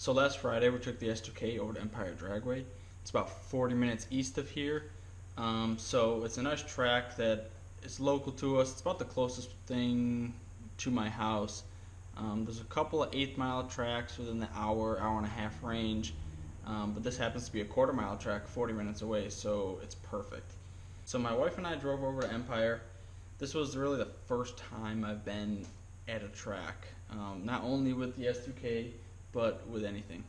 So last Friday we took the S2K over to Empire Dragway. It's about 40 minutes east of here. So it's a nice track that is local to us. It's about the closest thing to my house. There's a couple of 8-mile tracks within the hour and a half range. But this happens to be a quarter-mile track 40 minutes away, so it's perfect. So my wife and I drove over to Empire. This was really the first time I've been at a track, not only with the S2K, but with anything.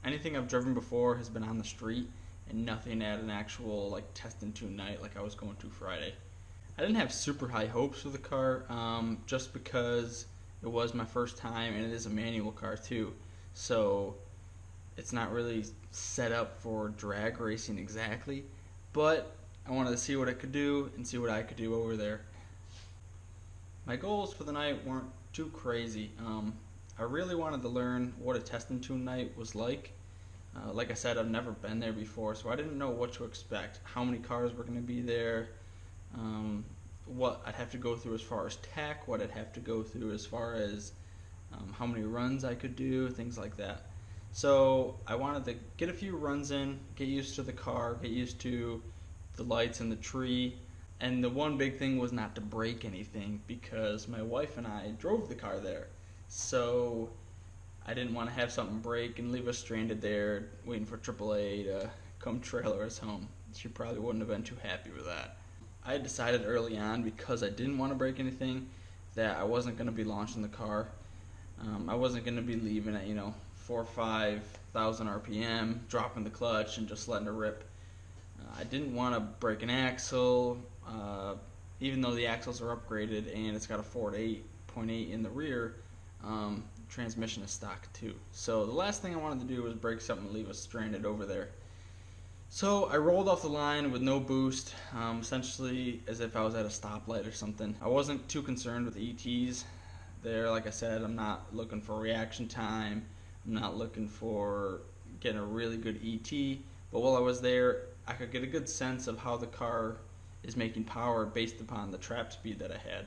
Anything I've driven before has been on the street and nothing at an actual like test and tune night like I was going to Friday. I didn't have super high hopes for the car, just because it was my first time and it is a manual car too. So it's not really set up for drag racing exactly, but I wanted to see what it could do and see what I could do over there. My goals for the night weren't too crazy. I really wanted to learn what a test and tune night was like. Like I said, I've never been there before, so I didn't know what to expect, how many cars were going to be there, what I'd have to go through as far as tech, what I'd have to go through as far as how many runs I could do, things like that. So I wanted to get a few runs in, get used to the car, get used to the lights and the tree. And the one big thing was not to break anything, because my wife and I drove the car there. So I didn't want to have something break and leave us stranded there waiting for AAA to come trailer us home. She probably wouldn't have been too happy with that. I had decided early on, because I didn't want to break anything, that I wasn't going to be launching the car. I wasn't going to be leaving at 4,000 or 5,000 RPM, dropping the clutch and just letting it rip. I didn't want to break an axle, even though the axles are upgraded and it's got a Ford 8.8 in the rear. Transmission is stock too. So the last thing I wanted to do was break something and leave us stranded over there. So I rolled off the line with no boost, essentially as if I was at a stoplight or something. I wasn't too concerned with ETs there. Like I said, I'm not looking for reaction time. I'm not looking for getting a really good ET. But while I was there, I could get a good sense of how the car is making power based upon the trap speed that I had.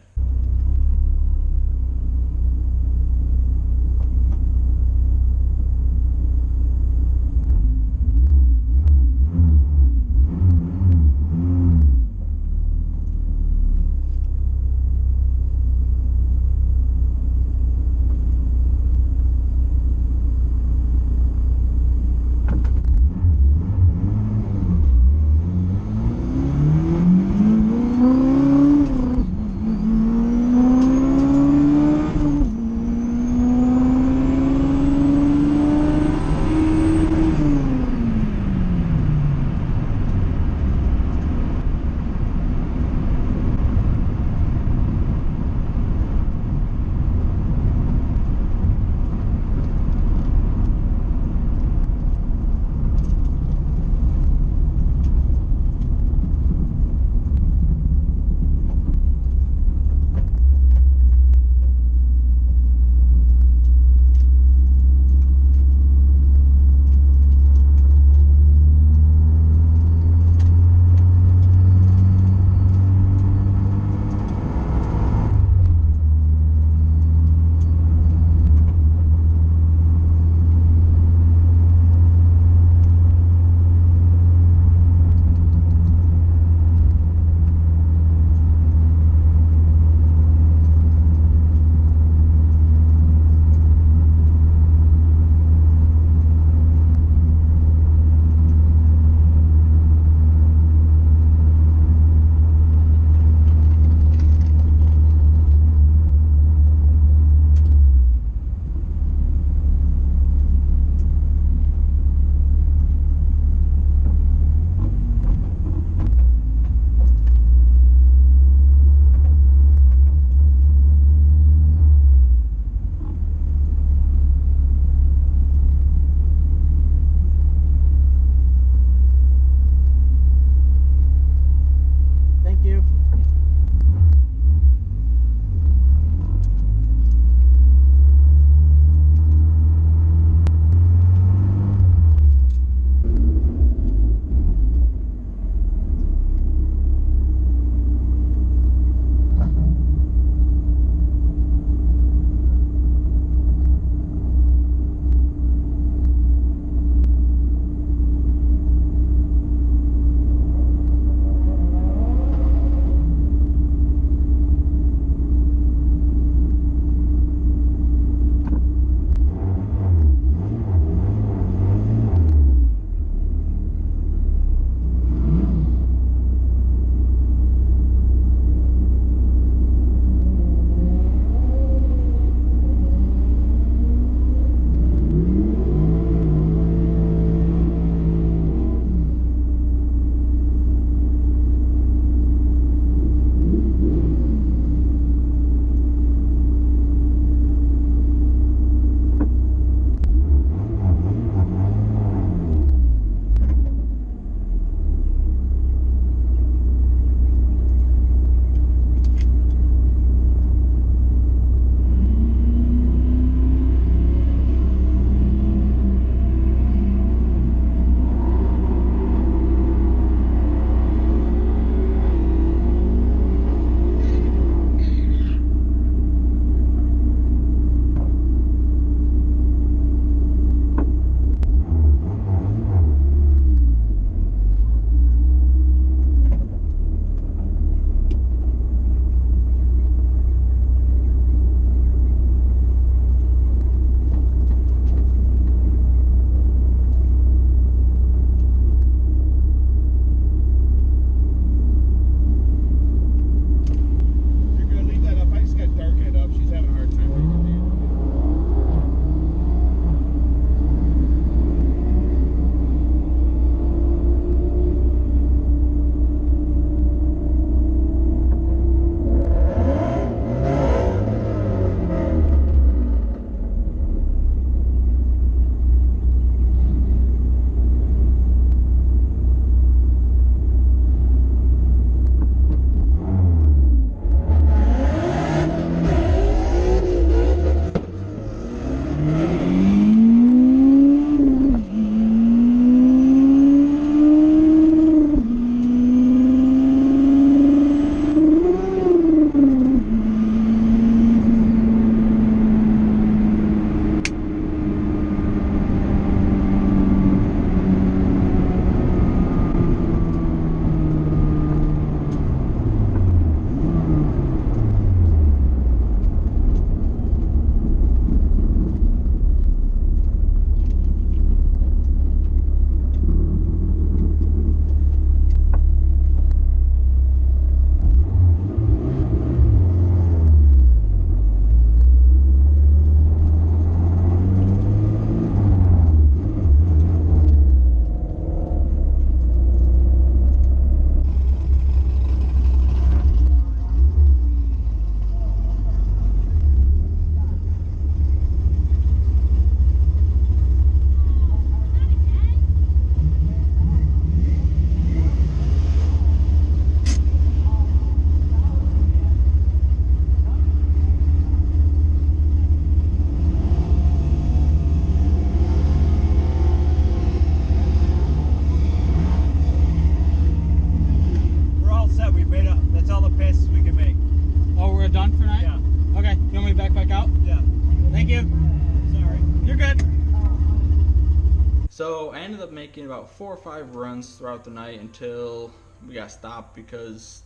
So I ended up making about 4 or 5 runs throughout the night until we got stopped because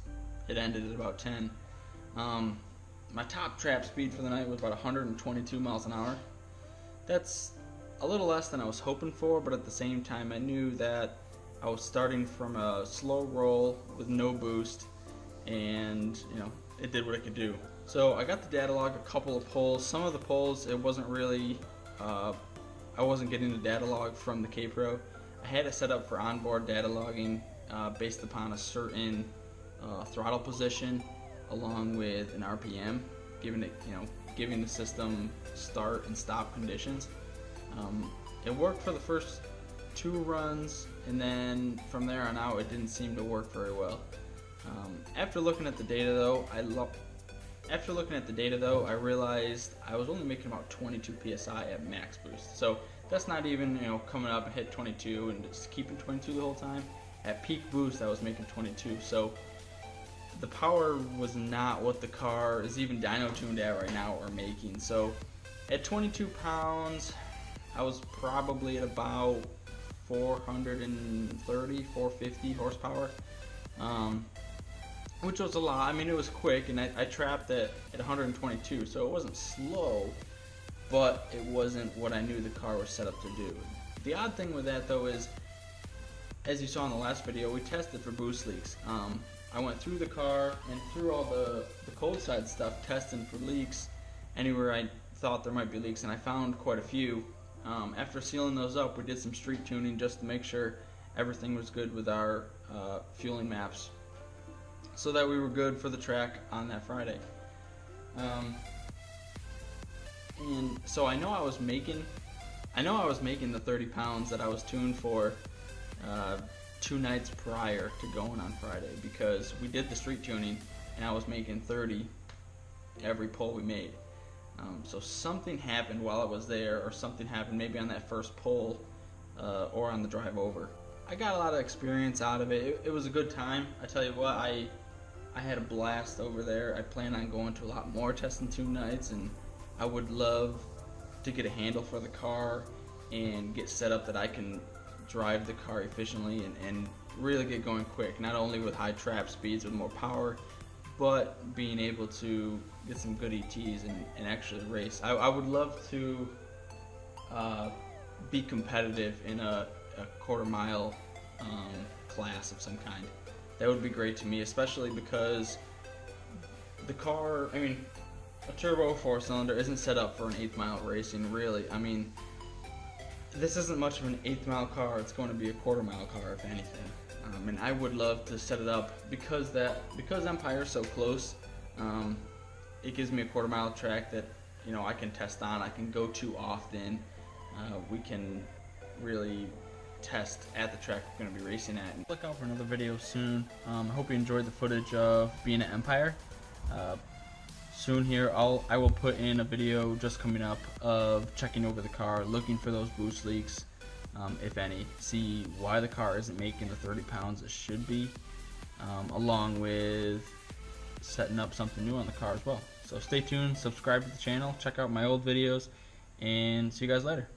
it ended at about 10. My top trap speed for the night was about 122 miles an hour. That's a little less than I was hoping for, but at the same time I knew that I was starting from a slow roll with no boost, and it did what it could do. So I got the data log, a couple of polls. Some of the polls, it wasn't really, I wasn't getting the data log from the K-Pro. I had it set up for onboard data logging based upon a certain throttle position along with an RPM, giving the system start and stop conditions. It worked for the first 2 runs, and then from there on out it didn't seem to work very well. After looking at the data though, I realized I was only making about 22 psi at max boost. So that's not even coming up and hit 22 and just keeping 22 the whole time. At peak boost I was making 22. So the power was not what the car is even dyno tuned at right now or making. So at 22 pounds, I was probably at about 430, 450 horsepower, which was a lot. I mean, it was quick, and I trapped at 122, so it wasn't slow, but it wasn't what I knew the car was set up to do. The odd thing with that, though, is, as you saw in the last video, we tested for boost leaks. I went through the car and through all the cold side stuff, testing for leaks anywhere I thought there might be leaks, and I found quite a few. After sealing those up, we did some street tuning just to make sure everything was good with our fueling maps, so that we were good for the track on that Friday. And so I know I was making the 30 pounds that I was tuned for 2 nights prior to going on Friday, because we did the street tuning and I was making 30 every pull we made. So something happened while I was there, or something happened maybe on that first pull or on the drive over. I got a lot of experience out of it. It was a good time. I tell you what, I had a blast over there. I plan on going to a lot more testing tune nights, and I would love to get a handle for the car and get set up that I can drive the car efficiently and really get going quick, not only with high trap speeds with more power, but being able to get some good ETs and actually race. I would love to be competitive in a quarter-mile class of some kind. That would be great to me, especially because the car, I mean, a turbo 4-cylinder isn't set up for an 8th mile racing, really. I mean, this isn't much of an 8th mile car. It's going to be a quarter-mile car, if anything. And I would love to set it up because Empire's so close. It gives me a quarter-mile track that I can test on. I can go to often. We can really test at the track we're going to be racing at. Look out for another video soon. I hope you enjoyed the footage of being at Empire. Soon here I will put in a video just coming up of checking over the car, looking for those boost leaks, if any, see why the car isn't making the 30 pounds it should be, along with setting up something new on the car as well. So stay tuned, subscribe to the channel, check out my old videos, and see you guys later.